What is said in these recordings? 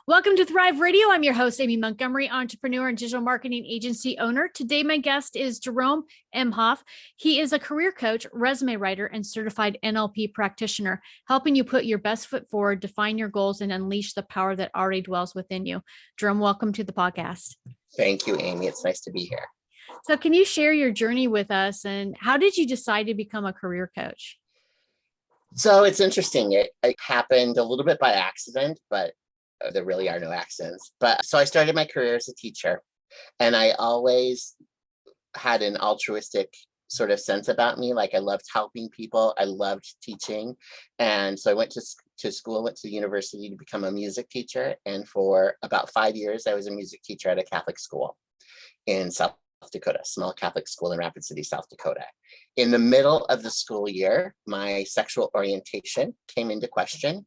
Welcome to Thrive Radio. I'm your host, Amy Montgomery, entrepreneur and digital marketing agency owner. Today, my guest is Jerome Imhoff. He is a career coach, resume writer, and certified NLP practitioner, helping you put your best foot forward, define your goals, and unleash the power that already dwells within you. Jerome, welcome to the podcast. Thank you, Amy. It's nice to be here. So can you share your journey with us, and how did you decide to become a career coach? So it's interesting. It happened a little bit by accident, but there really are no accidents. But so I started my career as a teacher, and I always had an altruistic sort of sense about me. Like I loved helping people. I loved teaching. And so I went to school, went to university to become a music teacher. And for about 5 years, I was a music teacher at a Catholic school in South Dakota, small Catholic school in Rapid City, South Dakota. In the middle of the school year, my sexual orientation came into question,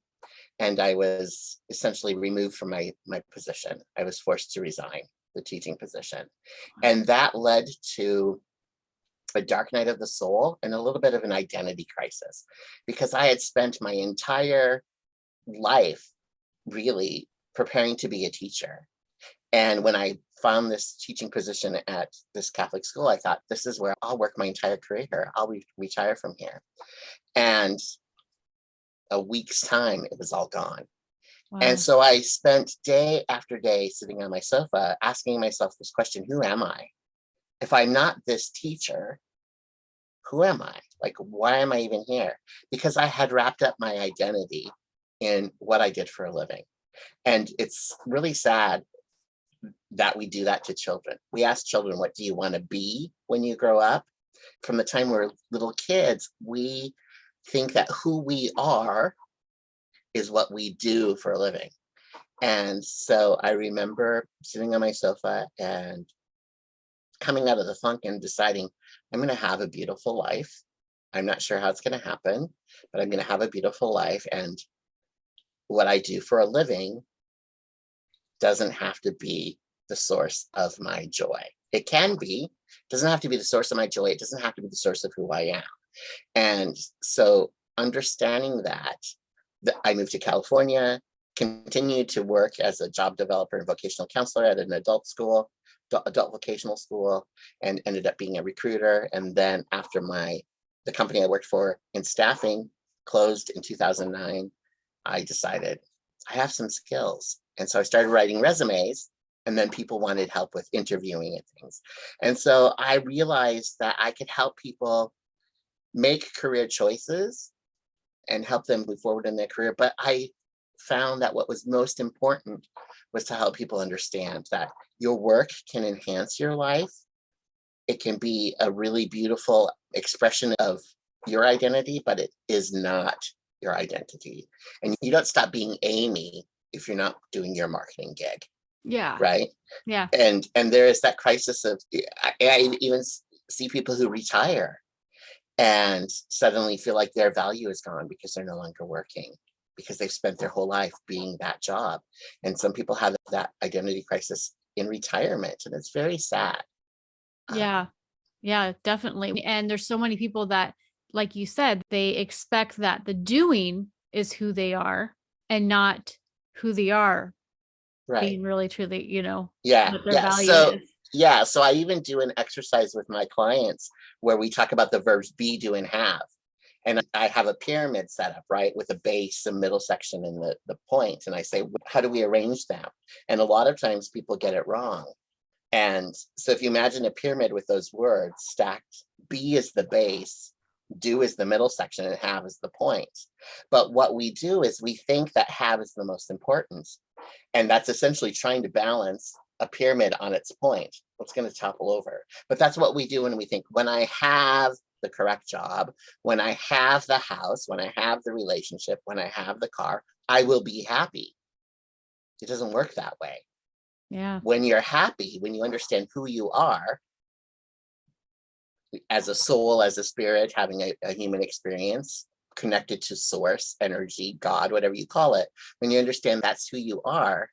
and I was essentially removed from my position. I was forced to resign the teaching position. And that led to a dark night of the soul and a little bit of an identity crisis, because I had spent my entire life really preparing to be a teacher. And when I found this teaching position at this Catholic school, I thought, this is where I'll work my entire career. I'll retire from here. And a week's time, it was all gone. Wow. And so I spent day after day sitting on my sofa asking myself this question: who am I? If I'm not this teacher, who am I? Like, why am I even here? Because I had wrapped up my identity in what I did for a living. And it's really sad that we do that to children. We ask children, what do you want to be when you grow up? From the time we're little kids, we think that who we are is what we do for a living. And so I remember sitting on my sofa and coming out of the funk and deciding, I'm going to have a beautiful life. I'm not sure how it's going to happen, but I'm going to have a beautiful life. And what I do for a living doesn't have to be the source of my joy. It can be, it doesn't have to be the source of my joy. It doesn't have to be the source of who I am. And so understanding that, I moved to California, continued to work as a job developer and vocational counselor at an adult vocational school, and ended up being a recruiter. And then after the company I worked for in staffing closed in 2009, I decided I have some skills. And so I started writing resumes, and then people wanted help with interviewing and things. And so I realized that I could help people make career choices and help them move forward in their career. But I found that what was most important was to help people understand that your work can enhance your life. It can be a really beautiful expression of your identity, but it is not your identity. And you don't stop being Amy if you're not doing your marketing gig. Yeah. Right. Yeah. And there is that crisis of, I even see people who retire and suddenly feel like their value is gone because they're no longer working, because they've spent their whole life being that job. And some people have that identity crisis in retirement, and it's very sad. Yeah, definitely. And there's so many people that, like you said, they expect that the doing is who they are and not who they are. Right. Being really, truly, what their Yeah. value is. So I even do an exercise with my clients where we talk about the verbs be, do, and have. And I have a pyramid set up, right, with a base, a middle section, and the point. And I say, how do we arrange them? And a lot of times people get it wrong. And so if you imagine a pyramid with those words stacked, be is the base, do is the middle section, and have is the point. But what we do is we think that have is the most important. And that's essentially trying to balance a pyramid on its point. It's going to topple over. But that's what we do when we think, when I have the correct job, when I have the house, when I have the relationship, when I have the car, I will be happy. It doesn't work that way. Yeah. When you're happy, when you understand who you are as a soul, as a spirit, having a human experience, connected to source, energy, God, whatever you call it, when you understand that's who you are,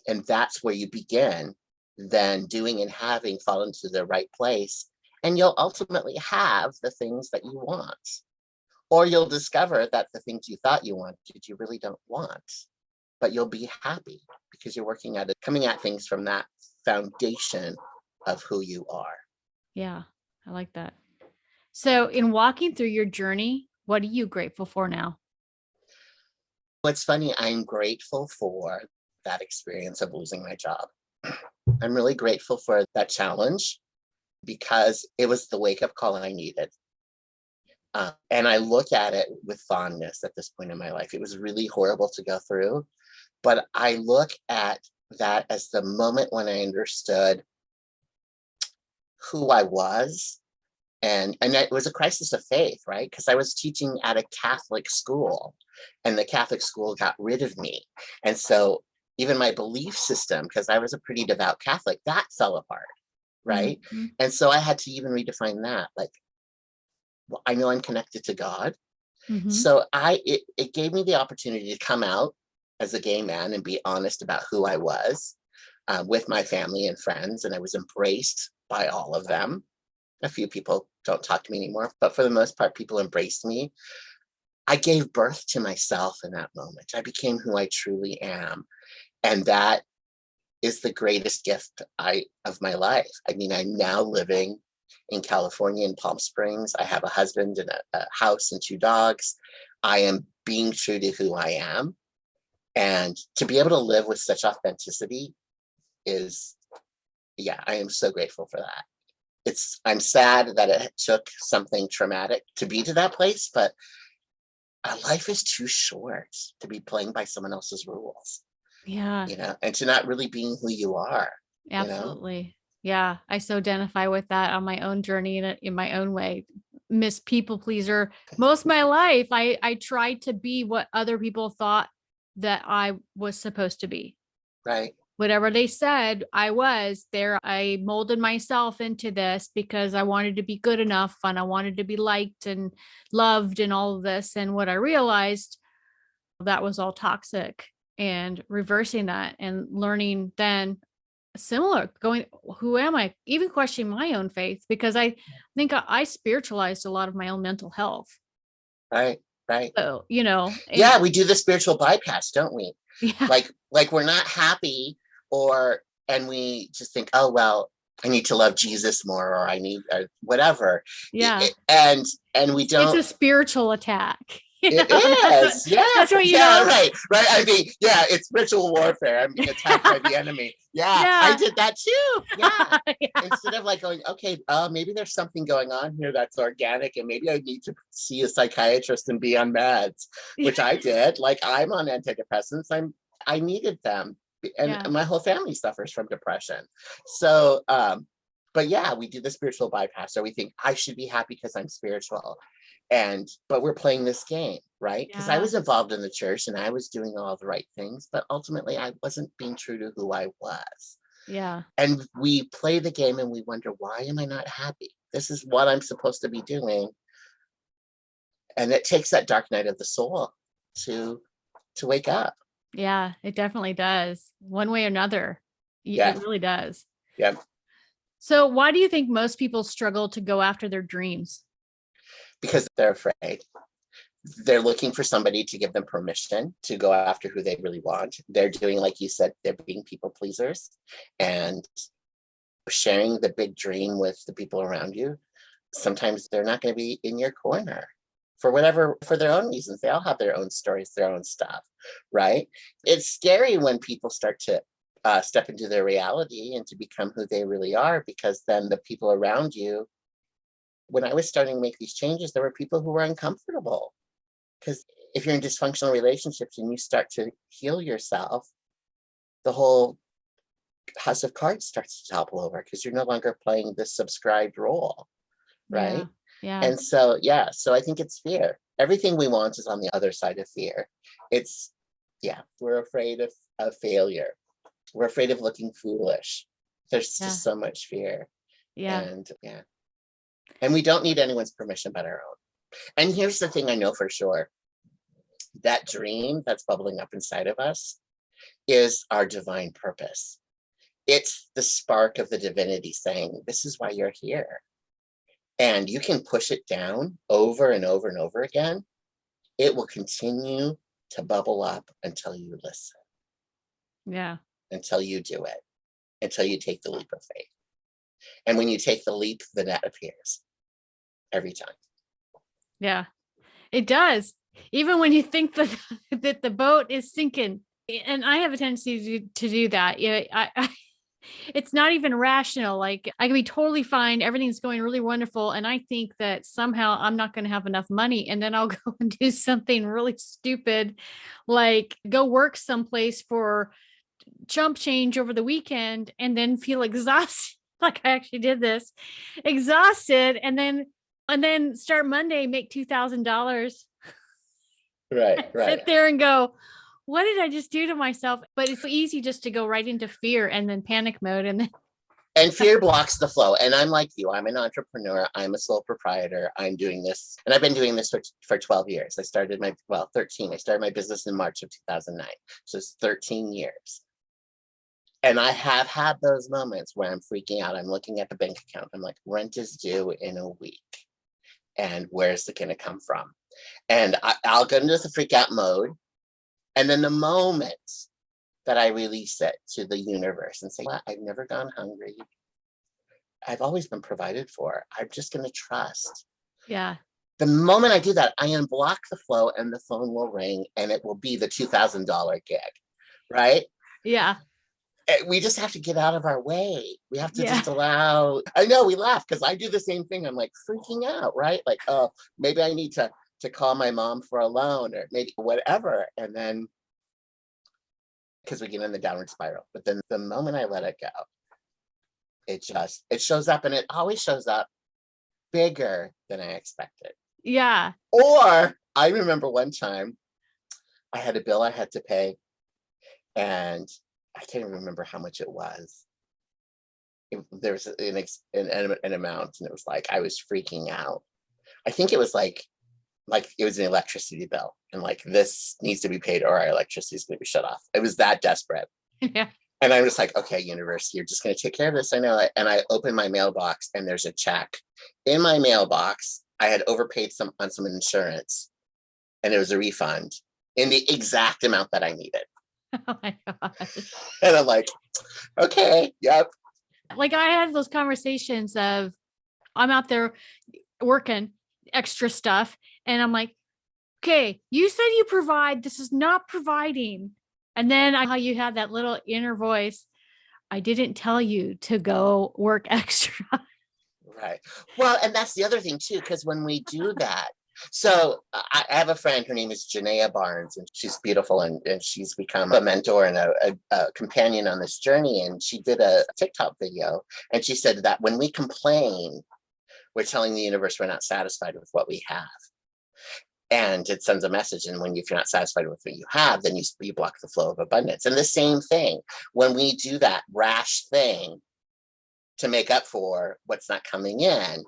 and that's where you begin, then doing and having fall into the right place, and you'll ultimately have the things that you want. Or you'll discover that the things you thought you wanted, you really don't want. but you'll be happy because you're working at it, coming at things from that foundation of who you are. Yeah, I like that. So in walking through your journey, what are you grateful for now? What's funny, I'm grateful for that experience of losing my job. I'm really grateful for that challenge because it was the wake up call I needed. And I look at it with fondness at this point in my life. It was really horrible to go through, but I look at that as the moment when I understood who I was. And it was a crisis of faith, right? Because I was teaching at a Catholic school and the Catholic school got rid of me. And so even my belief system, because I was a pretty devout Catholic, that fell apart, right? Mhm. And so I had to even redefine that. Like, well, I know I'm connected to God. Mhm. So it gave me the opportunity to come out as a gay man and be honest about who I was with my family and friends. And I was embraced by all of them. A few people don't talk to me anymore, but for the most part, people embraced me. I gave birth to myself in that moment. I became who I truly am. And that is the greatest gift of my life. I mean, I'm now living in California in Palm Springs. I have a husband and a house and 2 dogs. I am being true to who I am. And to be able to live with such authenticity is, yeah, I am so grateful for that. I'm sad that it took something traumatic to be to that place, but life is too short to be playing by someone else's rules, Yeah, and to not really being who you are, you know? absolutely. Yeah, I so identify with that on my own journey in my own way. Miss People Pleaser. Most of my life, I tried to be what other people thought that I was supposed to be. Right, Whatever they said, I was there. I molded myself into this because I wanted to be good enough and I wanted to be liked and loved and all of this. And what I realized that was all toxic, and reversing that and learning then similar going, who am I? Even questioning my own faith because I think I spiritualized a lot of my own mental health. right, right. So, and Yeah, we do the spiritual bypass, don't we? yeah, Like we're not happy, and we just think, oh well, I need to love Jesus more, or I need whatever. yeah. And we It's don't. a spiritual attack. It That's what is, yeah, that's what yeah, right. I mean, yeah, it's ritual warfare. I'm being attacked by the enemy. Yeah, I Yeah. did that too. Yeah. Yeah. Instead of like going, okay, maybe there's something going on here that's organic, and maybe I need to see a psychiatrist and be on meds, which I did. Like I'm on antidepressants. I needed them, and Yeah. my whole family suffers from depression. So, but yeah, we do the spiritual bypass. So we think I should be happy because I'm spiritual, but we're playing this game, right? Because I Yeah. was involved in the church and I was doing all the right things, but ultimately I wasn't being true to who I was. Yeah. And we play the game and we wonder, why am I not happy? This is what I'm supposed to be doing. And it takes that dark night of the soul to wake up. Yeah. It definitely does. One way or another. It Yeah. really does. Yeah. So why do you think most people struggle to go after their dreams? Because they're afraid. They're looking for somebody to give them permission to go after who they really want. They're doing, like you said, they're being people pleasers and sharing the big dream with the people around you. Sometimes they're not going to be in your corner for their own reasons. They all have their own stories, their own stuff, right? It's scary when people start to step into their reality and to become who they really are, because then the people around you, when I was starting to make these changes, there were people who were uncomfortable. Because if you're in dysfunctional relationships and you start to heal yourself, the whole house of cards starts to topple over because you're no longer playing this subscribed role, Yeah. right? Yeah. And so, yeah, so I think it's fear. Everything we want is on the other side of fear. It's, yeah, we're afraid of failure. We're afraid of looking foolish. There's Yeah. just so much fear. Yeah. And yeah, and we don't need anyone's permission but our own. And here's the thing I know for sure, that dream that's bubbling up inside of us is our divine purpose. It's the spark of the divinity saying, this is why you're here. And you can push it down over and over and over again. It will continue to bubble up until you listen. Yeah. until you do it, until you take the leap of faith. And when you take the leap, the net appears every time. Yeah. It does. Even when you think that that the boat is sinking. And I have a tendency to do that. Yeah, it's not even rational. Like I can be totally fine. Everything's going really wonderful. And I think that somehow I'm not going to have enough money. And then I'll go and do something really stupid, like go work someplace for chump change over the weekend and then feel exhausted. Like I actually did this, exhausted. And then start Monday, make $2,000. Right. Sit there and go, what did I just do to myself? But it's so easy just to go right into fear and then panic mode. And fear blocks the flow. And I'm like you, I'm an entrepreneur. I'm a sole proprietor. I'm doing this. And I've been doing this for 12 years. 13. I started my business in March of 2009. So it's 13 years. And I have had those moments where I'm freaking out. I'm looking at the bank account. I'm like, rent is due in a week. And where's it going to come from? And I'll go into the freak out mode. And then the moment that I release it to the universe and say, well, I've never gone hungry. I've always been provided for. I'm just going to trust. Yeah. The moment I do that, I unblock the flow and the phone will ring and it will be the $2,000 gig, right? Yeah. We just have to get out of our way. We have to Yeah. just allow. I know we laugh because I do the same thing. I'm like freaking out, right? Like, oh, maybe I need to call my mom for a loan or maybe whatever. And then because we get in the downward spiral. But then the moment I let it go, it shows up, and it always shows up bigger than I expected. Yeah. Or I remember one time I had a bill I had to pay, and I can't even remember how much it was. There was an amount, and it was like I was freaking out. I think it was like it was an electricity bill, and like this needs to be paid or our electricity is going to be shut off. It was that desperate. Yeah. And I'm just like, okay, universe, you're just going to take care of this. I know it. And I open my mailbox and there's a check in my mailbox. I had overpaid on some insurance, and it was a refund in the exact amount that I needed. Oh my God. And I'm like, okay, yep. Like I had those conversations of I'm out there working extra stuff. And I'm like, okay, you said you provide, this is not providing. And then how you have that little inner voice. I didn't tell you to go work extra. Right. Well, and that's the other thing too, because when we do that, so I have a friend, her name is Janaea Barnes, and she's beautiful, and she's become a mentor and a companion on this journey. And she did a TikTok video, and she said that when we complain, we're telling the universe we're not satisfied with what we have. And it sends a message. And if you're not satisfied with what you have, then you block the flow of abundance. And the same thing, when we do that rash thing to make up for what's not coming in,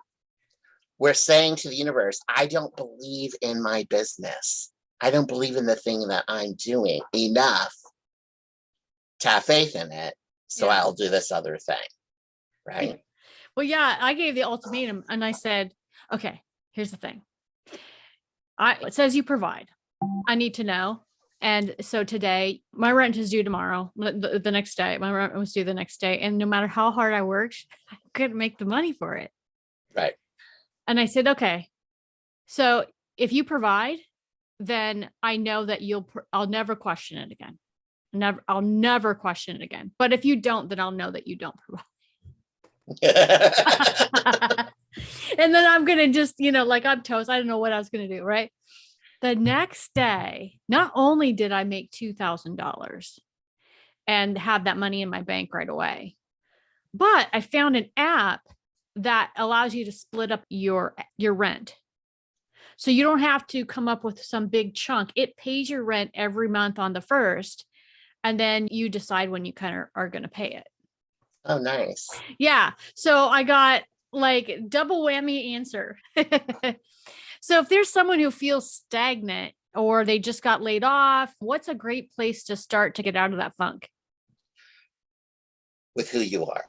we're saying to the universe, I don't believe in my business. I don't believe in the thing that I'm doing enough to have faith in it. So Yeah. I'll do this other thing. Right. Well, yeah, I gave the ultimatum and I said, okay, here's the thing. It says you provide. I need to know. And so today, my rent is due tomorrow, the next day. My rent was due the next day. And no matter how hard I worked, I couldn't make the money for it. Right. And I said, okay, so if you provide, then I know that I'll never question it again. I'll never question it again. But if you don't, then I'll know that you don't provide. And then I'm going to just, like I'm toast. I don't know what I was going to do. Right. The next day, not only did I make $2,000 and have that money in my bank right away, but I found an app that allows you to split up your rent. So you don't have to come up with some big chunk. It pays your rent every month on the 1st. And then you decide when you kind of are going to pay it. Oh, nice. Yeah. So I got like double whammy answer. So if there's someone who feels stagnant or they just got laid off, what's a great place to start to get out of that funk? With who you are.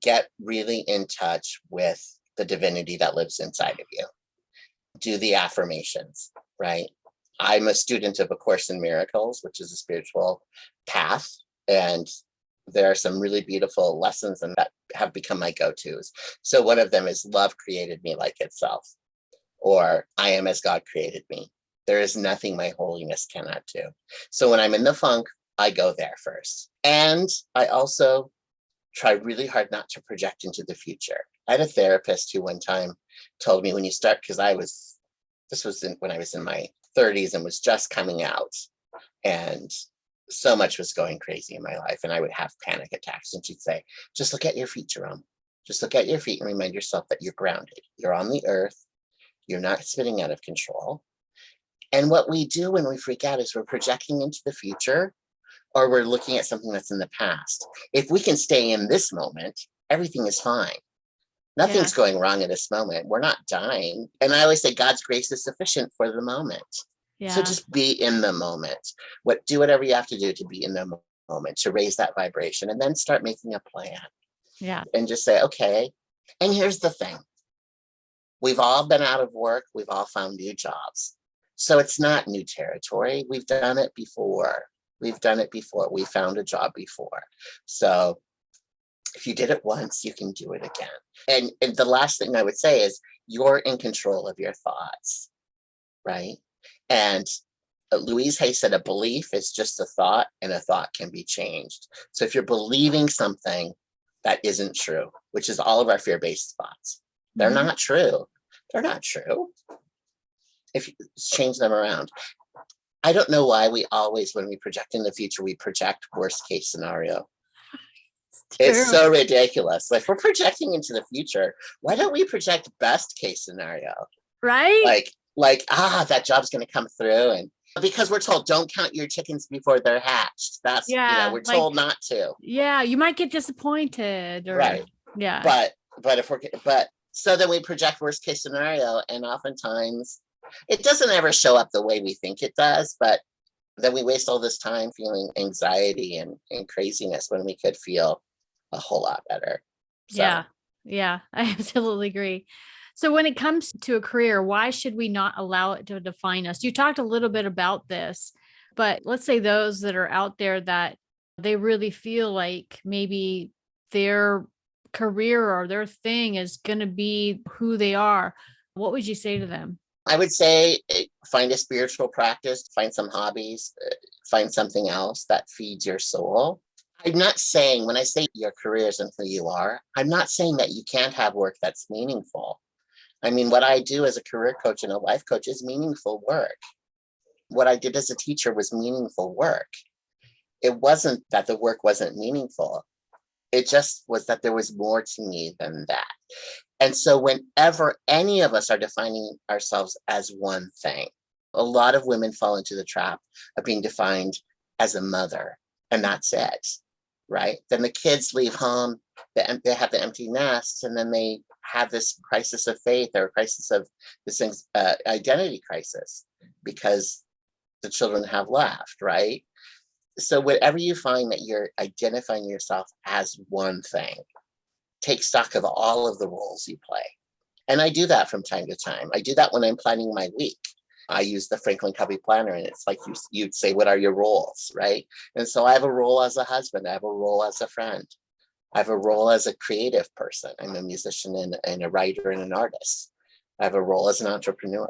Get really in touch with the divinity that lives inside of you. Do the affirmations, right? I'm a student of A Course in Miracles, which is a spiritual path. And there are some really beautiful lessons and that have become my go-tos. So one of them is love created me like itself, or I am as God created me. There is nothing my holiness cannot do. So when I'm in the funk, I go there first. And I also try really hard not to project into the future. I had a therapist who one time told me when you start, because when I was in my 30s and was just coming out, and so much was going crazy in my life, and I would have panic attacks. And she'd say, just look at your feet, Jerome. Just look at your feet and remind yourself that you're grounded. You're on the earth. You're not spinning out of control. And what we do when we freak out is we're projecting into the future, or we're looking at something that's in the past. If we can stay in this moment, everything is fine. Nothing's going wrong in this moment. We're not dying. And I always say God's grace is sufficient for the moment. So just be in the moment. Do whatever you have to do to be in the moment, to raise that vibration, and then start making a plan. Yeah. And just say, okay. And here's the thing. We've all been out of work. We've all found new jobs. So it's not new territory. We've done it before. We found a job before. So if you did it once, you can do it again. And the last thing I would say is you're in control of your thoughts, right? And Louise Hay said a belief is just a thought, and a thought can be changed. So if you're believing something that isn't true, which is all of our fear-based thoughts, they're not true. They're not true. If you change them around. I don't know why we always, when we project in the future, we project worst case scenario. It's so ridiculous. Like, we're projecting into the future. Why don't we project best case scenario? Right. That job's going to come through. And because we're told don't count your chickens before they're hatched. That's, we're told not to. Yeah. You might get disappointed. Right. Yeah. But so then we project worst case scenario, and oftentimes it doesn't ever show up the way we think it does, but then we waste all this time feeling anxiety and craziness when we could feel a whole lot better. So. Yeah, I absolutely agree. So when it comes to a career, why should we not allow it to define us? You talked a little bit about this, but let's say those that are out there that they really feel like maybe their career or their thing is going to be who they are. What would you say to them? I would say find a spiritual practice, find some hobbies, find something else that feeds your soul. I'm not saying, when I say your career isn't who you are, I'm not saying that you can't have work that's meaningful. I mean, what I do as a career coach and a life coach is meaningful work. What I did as a teacher was meaningful work. It wasn't that the work wasn't meaningful. It just was that there was more to me than that. And so whenever any of us are defining ourselves as one thing, a lot of women fall into the trap of being defined as a mother, and that's it, right? Then the kids leave home, they have the empty nests, and then they have this crisis of faith or crisis of this identity crisis because the children have left, right? So whatever you find that you're identifying yourself as one thing, take stock of all of the roles you play. And I do that from time to time. I do that when I'm planning my week. I use the Franklin Covey planner, and it's like you'd say, what are your roles, right? And so I have a role as a husband. I have a role as a friend. I have a role as a creative person. I'm a musician and a writer and an artist. I have a role as an entrepreneur.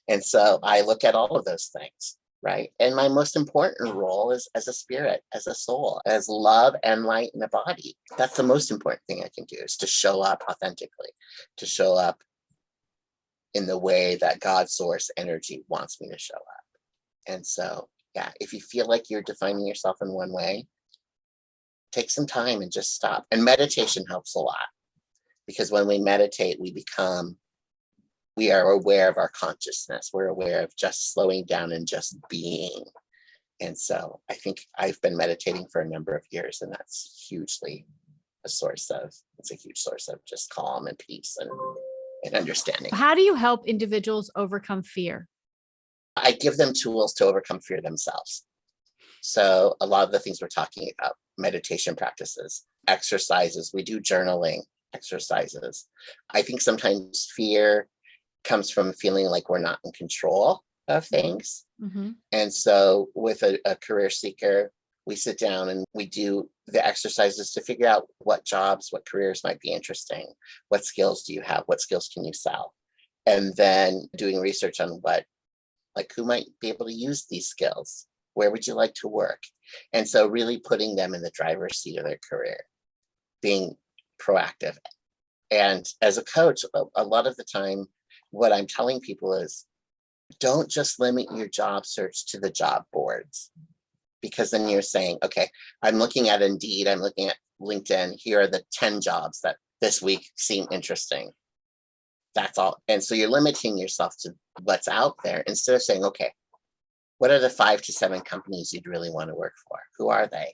And so I look at all of those things, right? And my most important role is as a spirit, as a soul, as love and light in a body. That's the most important thing I can do, is to show up authentically, to show up in the way that God's source energy wants me to show up. And so, yeah, if you feel like you're defining yourself in one way, take some time and just stop. And meditation helps a lot, because when we meditate, we are aware of our consciousness. We're aware of just slowing down and just being. And so I think I've been meditating for a number of years, and that's hugely it's a huge source of just calm and peace and understanding. How do you help individuals overcome fear? I give them tools to overcome fear themselves. So a lot of the things we're talking about, meditation practices, exercises, we do journaling exercises. I think sometimes fear comes from feeling like we're not in control of things. Mm-hmm. And so with a career seeker, we sit down and we do the exercises to figure out what jobs, what careers might be interesting. What skills do you have? What skills can you sell? And then doing research on who might be able to use these skills? Where would you like to work? And so really putting them in the driver's seat of their career, being proactive. And as a coach, a lot of the time, what I'm telling people is don't just limit your job search to the job boards, because then you're saying, okay, I'm looking at Indeed, I'm looking at LinkedIn, here are the 10 jobs that this week seem interesting. That's all. And so you're limiting yourself to what's out there instead of saying, okay, what are the 5 to 7 companies you'd really want to work for? Who are they?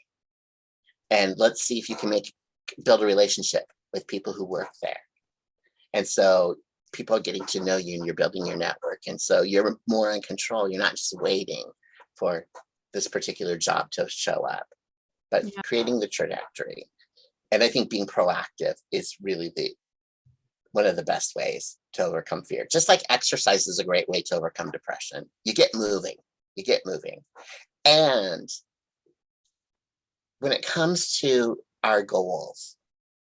And let's see if you can build a relationship with people who work there. And so people are getting to know you and you're building your network. And so you're more in control. You're not just waiting for this particular job to show up, but creating the trajectory. And I think being proactive is really one of the best ways to overcome fear. Just like exercise is a great way to overcome depression. You get moving. And when it comes to our goals,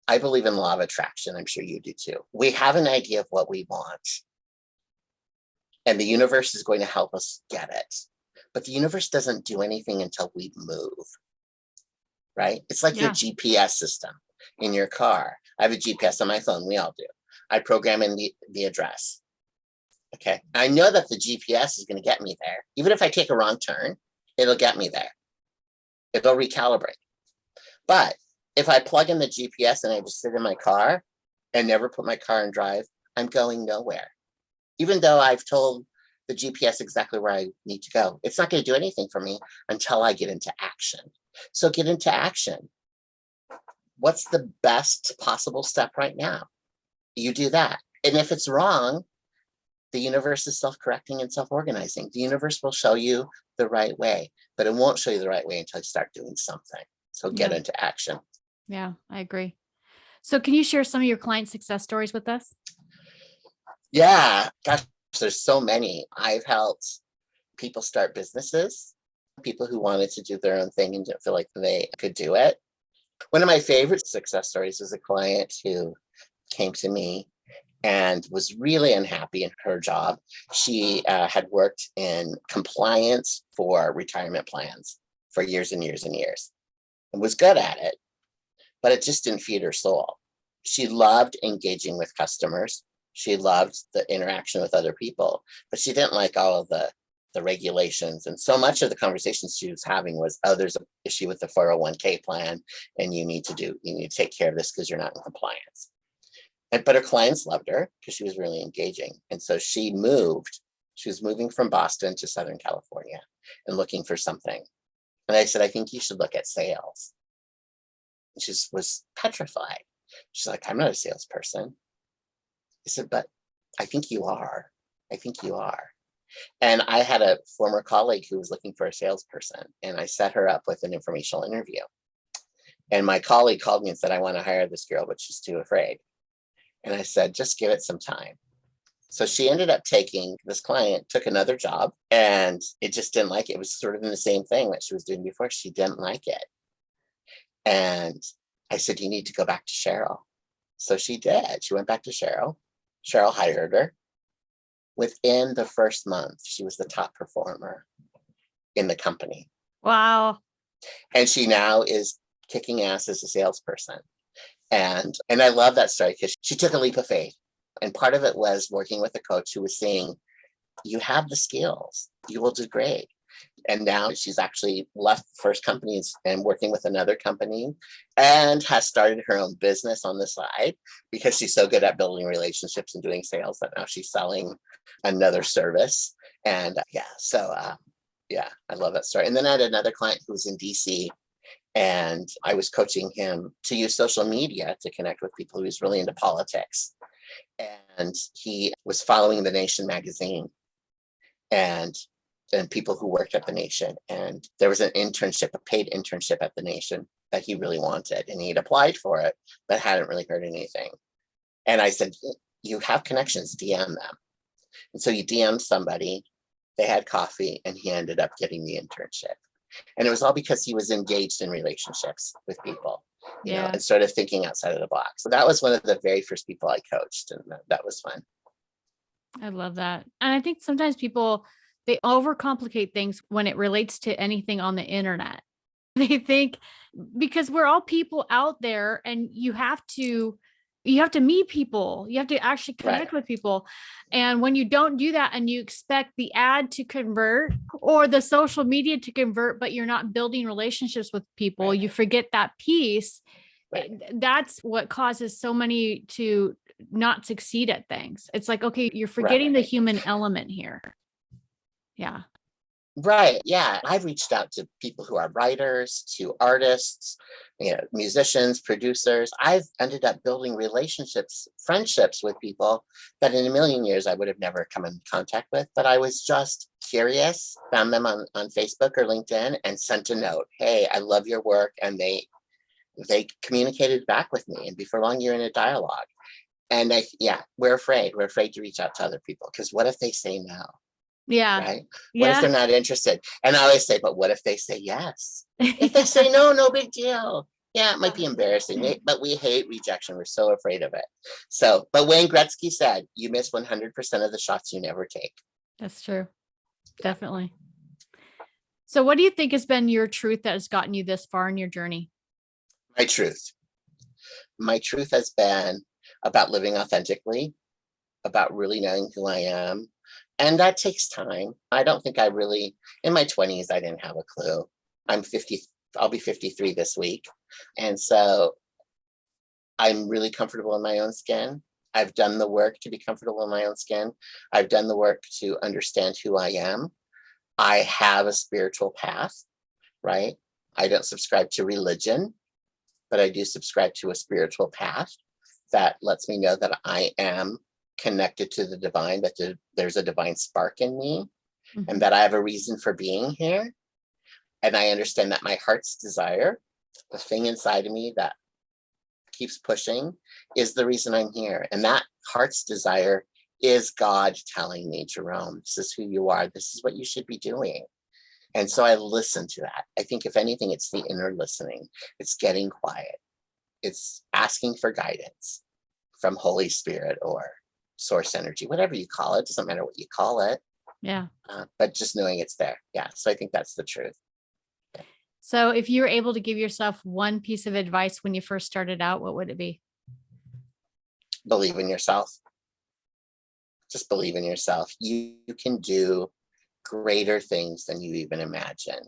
I believe in law of attraction. I'm sure you do too. We have an idea of what we want, and the universe is going to help us get it. But the universe doesn't do anything until we move, right? It's like your GPS system in your car. I have a GPS on my phone. We all do. I program in the address. Okay. I know that the GPS is going to get me there. Even if I take a wrong turn, it'll get me there. It'll recalibrate. But if I plug in the GPS and I just sit in my car and never put my car in drive, I'm going nowhere. Even though I've told the GPS exactly where I need to go, it's not going to do anything for me until I get into action. So get into action. What's the best possible step right now? You do that. And if it's wrong, the universe is self-correcting and self-organizing. The universe will show you the right way, but it won't show you the right way until you start doing something. So get into action. Yeah, I agree. So can you share some of your client success stories with us? Yeah, gosh, there's so many. I've helped people start businesses, people who wanted to do their own thing and didn't feel like they could do it. One of my favorite success stories was a client who came to me and was really unhappy in her job. She had worked in compliance for retirement plans for years and years and years and was good at it, but it just didn't feed her soul. She loved engaging with customers. She loved the interaction with other people, but she didn't like all of the regulations. And so much of the conversations she was having was, oh, there's an issue with the 401k plan and you need to take care of this because you're not in compliance. But her clients loved her because she was really engaging. And so she was moving from Boston to Southern California and looking for something. And I said, I think you should look at sales. And she was petrified. She's like, I'm not a salesperson. I said, but I think you are. I think you are. And I had a former colleague who was looking for a salesperson, and I set her up with an informational interview. And my colleague called me and said, I want to hire this girl, but she's too afraid. And I said, just give it some time. So she ended up this client took another job, and it just didn't like it. It was sort of in the same thing that she was doing before. She didn't like it. And I said, you need to go back to Cheryl. So she did. She went back to Cheryl. Cheryl hired her. Within the first month, she was the top performer in the company. Wow. And she now is kicking ass as a salesperson. And I love that story because she took a leap of faith. And part of it was working with a coach who was saying, you have the skills, you will do great. And now she's actually left the first company and working with another company and has started her own business on the side because she's so good at building relationships and doing sales that now she's selling another service. And I love that story. And then I had another client who was in DC, and I was coaching him to use social media to connect with people. He was really into politics. And he was following The Nation magazine and people who worked at The Nation. And there was an internship, a paid internship at The Nation that he really wanted. And he'd applied for it, but hadn't really heard anything. And I said, you have connections, DM them. And so you DM somebody, They had coffee and he ended up getting the internship. And it was all because he was engaged in relationships with people, and sort of thinking outside of the box. So that was one of the very first people I coached, and that was fun. I love that. And I think sometimes people, they overcomplicate things when it relates to anything on the internet. They think because we're all people out there and you have to meet people. You have to actually connect with people. And when you don't do that and you expect the ad to convert or the social media to convert, but you're not building relationships with people, you forget that piece. That's what causes so many to not succeed at things. It's like, okay, you're forgetting the human element here. Yeah. Right. Yeah. I've reached out to people who are writers, to artists, musicians, producers. I've ended up building relationships, friendships with people that in a million years I would have never come in contact with. But I was just curious, found them on Facebook or LinkedIn and sent a note. Hey, I love your work. And they communicated back with me. And before long, you're in a dialogue. And we're afraid. We're afraid to reach out to other people because what if they say no? Yeah. Right. What if they're not interested? And I always say, but what if they say yes? If they say no, no big deal. Yeah, it might be embarrassing, but we hate rejection. We're so afraid of it. So, but Wayne Gretzky said, you miss 100% of the shots you never take. That's true. Definitely. So what do you think has been your truth that has gotten you this far in your journey? My truth. My truth has been about living authentically, about really knowing who I am. And that takes time. I don't think in my 20s, I didn't have a clue. I'm 50, I'll be 53 this week. And so I'm really comfortable in my own skin. I've done the work to be comfortable in my own skin. I've done the work to understand who I am. I have a spiritual path, right? I don't subscribe to religion, but I do subscribe to a spiritual path that lets me know that I am connected to the divine, that there's a divine spark in me, and that I have a reason for being here. And I understand that my heart's desire, the thing inside of me that keeps pushing, is the reason I'm here. And that heart's desire is God telling me, Jerome, this is who you are. This is what you should be doing. And so I listen to that. I think if anything, it's the inner listening. It's getting quiet. It's asking for guidance from Holy Spirit or source energy, whatever you call it. Doesn't matter what you call it. Yeah. But just knowing it's there. Yeah. So I think that's the truth. So if you were able to give yourself one piece of advice when you first started out, what would it be? Believe in yourself. Just believe in yourself. You can do greater things than you even imagine.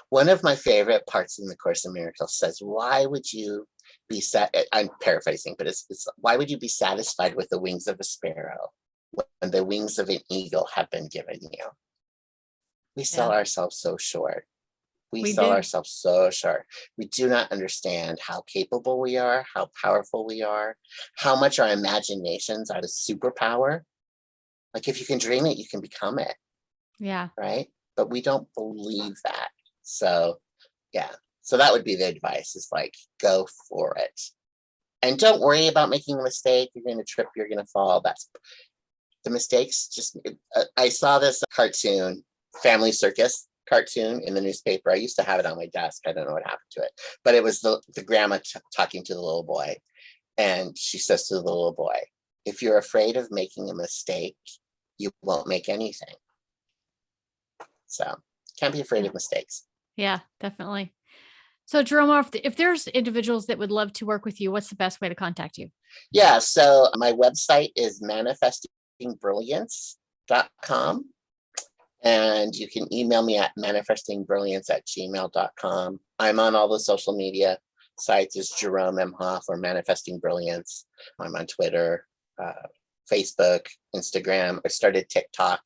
One of my favorite parts in the Course in Miracles says, why would you be I'm paraphrasing, but it's why would you be satisfied with the wings of a sparrow when the wings of an eagle have been given you? We sell ourselves so short. We sell ourselves so short. We do not understand how capable we are, how powerful we are, how much our imaginations are the superpower. Like if you can dream it, you can become it. Yeah. Right. But we don't believe that. So, yeah. So that would be the advice, is like, go for it. And don't worry about making a mistake. You're going to trip. You're going to fall. That's the mistakes. I saw this cartoon, Family Circus cartoon in the newspaper. I used to have it on my desk. I don't know what happened to it, but it was the grandma talking to the little boy. And she says to the little boy, if you're afraid of making a mistake, you won't make anything. So can't be afraid of mistakes. Yeah, definitely. So Jerome, if there's individuals that would love to work with you, what's the best way to contact you? Yeah. So my website is manifestingbrilliance.com. And you can email me at manifestingbrilliance@gmail.com. I'm on all the social media sites as Jerome Imhoff or Manifesting Brilliance. I'm on Twitter, Facebook, Instagram. I started TikTok.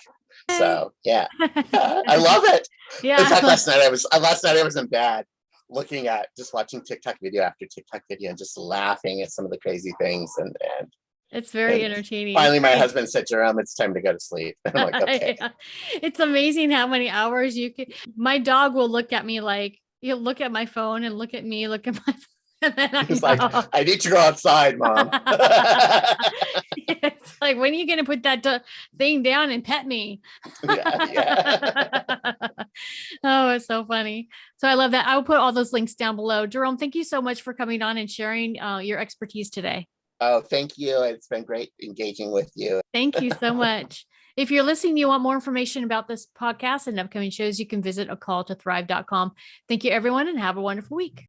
So yeah, I love it. Yeah. In fact, last night I was in bed just watching TikTok video after TikTok video and just laughing at some of the crazy things. And it's very entertaining. Finally, my husband said, Jerome, it's time to go to sleep. I'm like, okay. Yeah. It's amazing how many hours you can. My dog will look at me like, he'll look at my phone and look at me, look at my phone. And then He's like, I need to go outside, Mom. Yes. Like, when are you going to put that thing down and pet me? Yeah. Oh, it's so funny. So I love that. I will put all those links down below. Jerome, thank you so much for coming on and sharing your expertise today. Oh, thank you. It's been great engaging with you. Thank you so much. If you're listening, you want more information about this podcast and upcoming shows, you can visit acalltothrive.com. Thank you, everyone, and have a wonderful week.